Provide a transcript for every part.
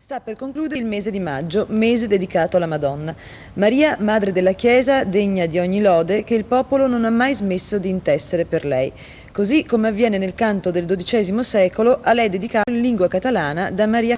Sta per concludere il mese di maggio, mese dedicato alla Madonna. Maria, Madre della Chiesa, degna di ogni lode, che il popolo non ha mai smesso di intessere per lei. Così come avviene nel canto del XII secolo, a lei dedicato in lingua catalana da Maria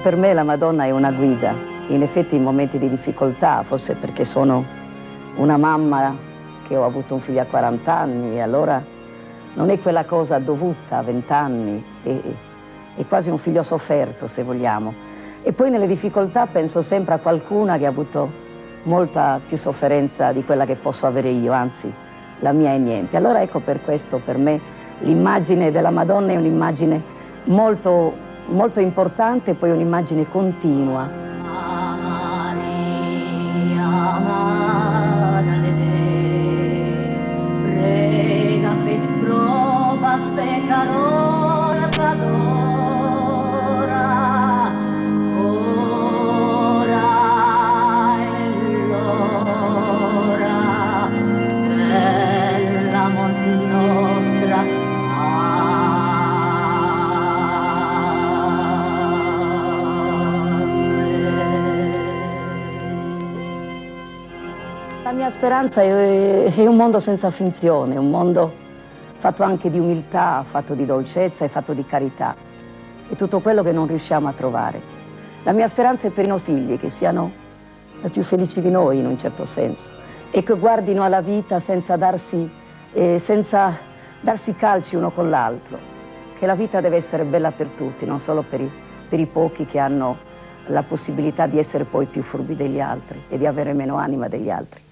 Per me la Madonna è una guida, in effetti in momenti di difficoltà, forse perché sono una mamma che ho avuto un figlio a 40 anni e allora non è quella cosa dovuta a 20 anni, è quasi un figlio sofferto se vogliamo. E poi nelle difficoltà penso sempre a qualcuna che ha avuto molta più sofferenza di quella che posso avere io, anzi la mia è niente. Allora ecco, per questo per me l'immagine della Madonna è un'immagine molto importante e poi un'immagine continua. Maria, Madre, prega per probas pecadores adora, ora e l'ora dell'amor nostra. La mia speranza è un mondo senza finzione, un mondo fatto anche di umiltà, fatto di dolcezza e fatto di carità. È tutto quello che non riusciamo a trovare. La mia speranza è per i nostri figli, che siano più felici di noi in un certo senso e che guardino alla vita senza darsi calci uno con l'altro, che la vita deve essere bella per tutti, non solo per i pochi che hanno la possibilità di essere poi più furbi degli altri e di avere meno anima degli altri.